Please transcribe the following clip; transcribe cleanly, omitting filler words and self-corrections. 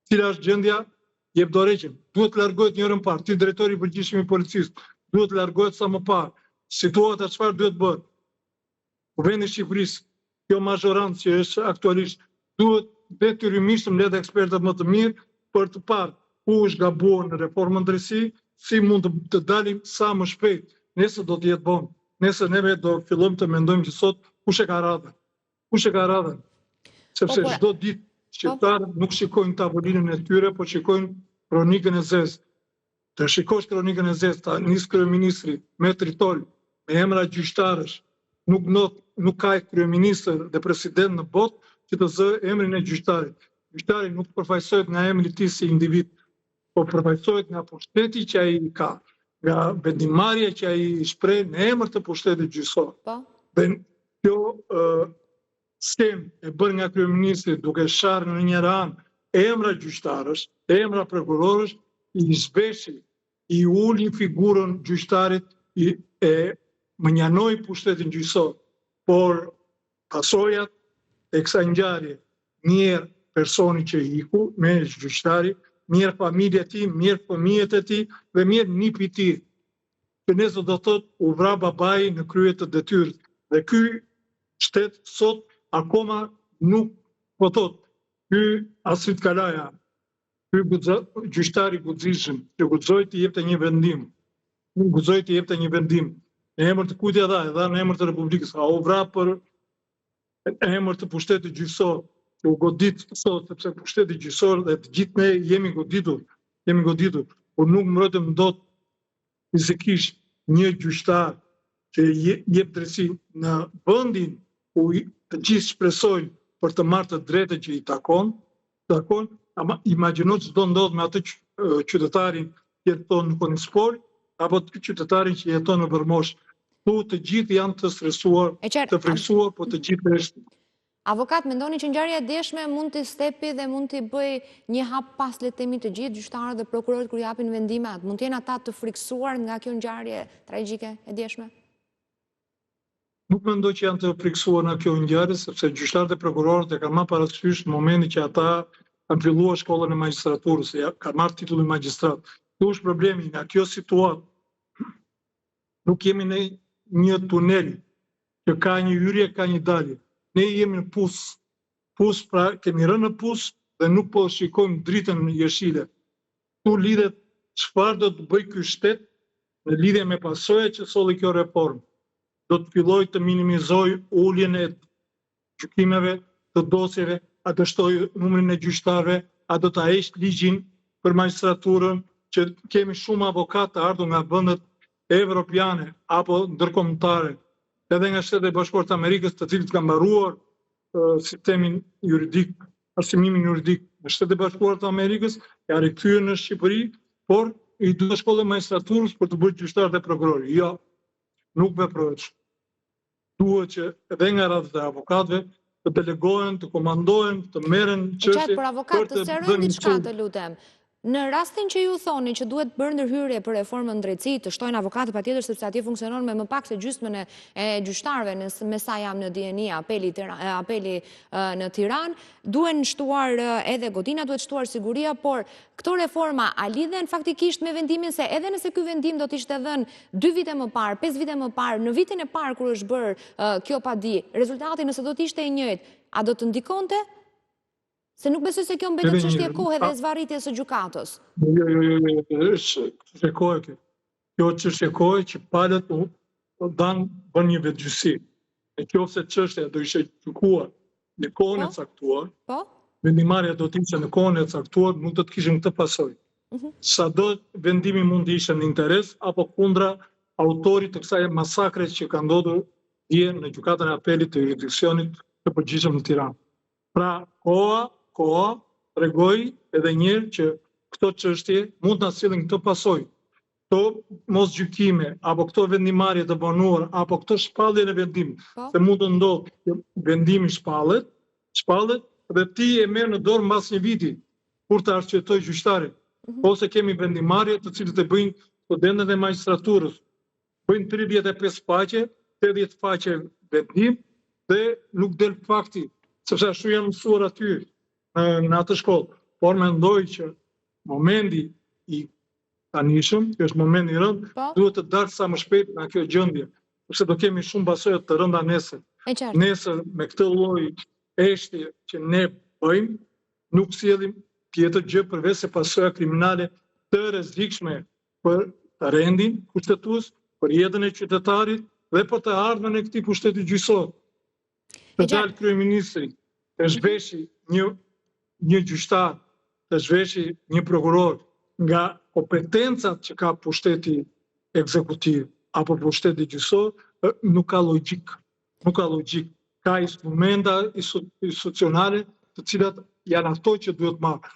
Cila është gjendja? Jep dorëheqjen. Duhet të largohet njërin parë, ti drejtori i përgjithshëm i policisë, duhet të largohet sa më parë. Situata çfarë duhet bëhet? Kuvendi i Shqipërisë, kjo mazhorancë që është aktualisht, duhet detyrimisht të mbledh ekspertët më të mirë për të parë ku është gabuar në reformën drejtësi, si mund të dalim sa më shpejt. Nëse do të jetë vonë, nëse neve do fillojmë të mendojmë që sot kush e ka radhën. Kush e ka radhën? Sepse çdo ditë shqiptarët nuk shikojnë tavolinën e tyre, po shikojnë kronikën e zezë. Të shikosh kronikën e zezë, ta nis kryeministri me tritol, me emra gjyqtarësh, nuk ka kryeministër dhe president në botë që të zë emrin e gjyqtarit. Gjyqtari nuk përfaqësohet nga emri i tij si individ, po përfaqësohet nga pushteti që ai ka, nga vendimarrja që ai shpreh në emër të pushtetit gjyqësor. Dhe kjo skem e bërë nga kryeministri duke sharë në njëra anë emra gjyqtarësh, emra prokurorësh, i zbeshi, i uli figurën gjyqtarit, e mënjanoi pushtetin gjyqësor. Por pasojat e kësaj ngjarje, mirë personi që iku, mirë gjyqtari, mirë familja e tij, mirë fëmijët e tij dhe mirë nipi i tij. Që nëse do thotë u vra babai në krye të detyrës. Dhe ky shtet sot akoma nuk po thotë ky Asit Kalaja, ky gjyqtari guxishëm, që guxoi të jepte një vendim. Guxoi të jepte një vendim. Në emër të kujt e dha? E dha në emër të Republikës. A u vra për emër të pushtetit gjyqësor, që u godit sot, sepse pushteti gjyqësor dhe të gjithë ne jemi goditur, por nuk mbrojtëm dot fizikisht një gjyqtar që jep drejtësi në vendin ku të gjithë shpresojnë për të marrë të drejtë që i takon, ama imagjino ç'do ndodh me atë qytetarin që jeton në Konispol, apo qytetarin që jeton në Vërmosh. Tu të gjithë janë të stresuar, të friksuar, po të gjithë është. Avokat, mendoni që ngjarja e deshme mund të stepi dhe mund të bëj një hap pas le të themi të gjithë gjyqtarët dhe prokurorët kur japin vendimet? Mund të jenë ata të friksuar nga kjo ngjarje tragjike e deshme? Nuk mendoj që janë të friksuar nga kjo ngjarje, sepse gjyqtarët dhe prokurorët e kanë marrë parasysh në momentin që ata kanë filluar shkollën e magjistraturës, kanë marrë titullin magjistrat. Kjo është problemi nga kjo situatë. Nuk jemi në një tunel që ka një hyrje, ka një dalje. Ne jemi në pus. Pus, pra kemi rënë në pus dhe nuk po shikojmë dritën në jeshile. Tu lidhet çfarë do të bëj ky shtet në lidhje me pasojat që solli kjo reformë. Do të filloj të minimizoj uljen e gjykimeve, të dosjeve, a të shtoj numrin e gjyqtarëve, a do të heq ligjin për magjistraturën, që kemi shumë avokatë të ardhur nga vendet evropiane apo ndërkombëtare, edhe nga Shtetet e Bashkuara të Amerikës, të cilët kanë mbaruar sistemin juridik, arsimimin juridik në Shtetet e Bashkuara të Amerikës, janë rikthyer në Shqipëri, por i duhet shkollën e magjistraturës për të bërë gjyqtar dhe prokuror. Jo, nuk veprohet. Duhet që edhe nga radhët e avokatëve të delegohen, të komandohen, të merren çështje. Por avokat, të sqarojmë diçka, të lutem. Në rastin që ju thoni që duhet bërë ndërhyrje për reformën drejtësi, të shtojnë avokatët patjetër sepse atje funksionon me më pak se gjysmën e gjyqtarëve, me sa jam në dieni, apeli në Tiranë, duhen shtuar edhe godina, duhet shtuar siguria, por këto reforma a lidhen faktikisht me vendimin se edhe nëse ky vendim do të ishte dhënë 2 vite më parë, 5 vite më parë, në vitin e parë kur është bërë kjo padi, rezultati nëse do të ishte i njëjtë, a do të ndikonte? Se nuk besoj se kjo mbetet çështje kohe dhe zvarritjes së gjykatës. Jo, çështje kohe kjo. Kjo çështje kohe që palët bën një vetgjysi. Nëse çështja do ishte gjykuar në kohën e caktuar, vendimarrja do të ishte në kohën e caktuar, nuk do të kishim këtë pasojë. Sado vendimi mund të ishte në interes apo kundra autorit të kësaj masakre që ka ndodhur dje në gjykatën e apelit të jurisdiksionit të përgjithshëm në Tiranë. Pra, koha tregoi edhe një herë që këto çështje mund ta sillin këtë pasojë. Këto mosgjykime apo këto vendimarrje të banuar apo këto shpallje në vendim, se mund të ndodhë që vendimi shpallet dhe ti e merr në dorë mbas një viti kur të arsjetoj gjyqtarin. Ose kemi vendimarrje të cilët e bëjnë studentët e magjistraturës. Bëjnë 35 faqe, 80 faqe vendim dhe nuk del fakti, sepse ashtu janë mësuar aty në atë shkollë. por mendoj që momenti i tanishëm, që është momenti i rënd, Po. duhet të dalë sa më shpejt nga kjo gjendje, sepse do kemi shumë pasojë të rënda nesër. E qartë. Nesër me këtë lloj eshtje që ne bëjmë, nuk sjellim tjetër gjë përveç se pasoja kriminale të rrezikshme për rendin kushtetues, për jetën e qytetarit dhe për të ardhmen e këtij pushteti gjyqësor. Të dalë kryeministri, të zhveshi një gjyqtar, të zhveshi një prokuror nga kompetencat që ka pushteti ekzekutiv apo pushteti gjyqësor, nuk ka logjik. Nuk ka logjik. Ka instrumenta institucionale të cilat janë ato që duhet marrë.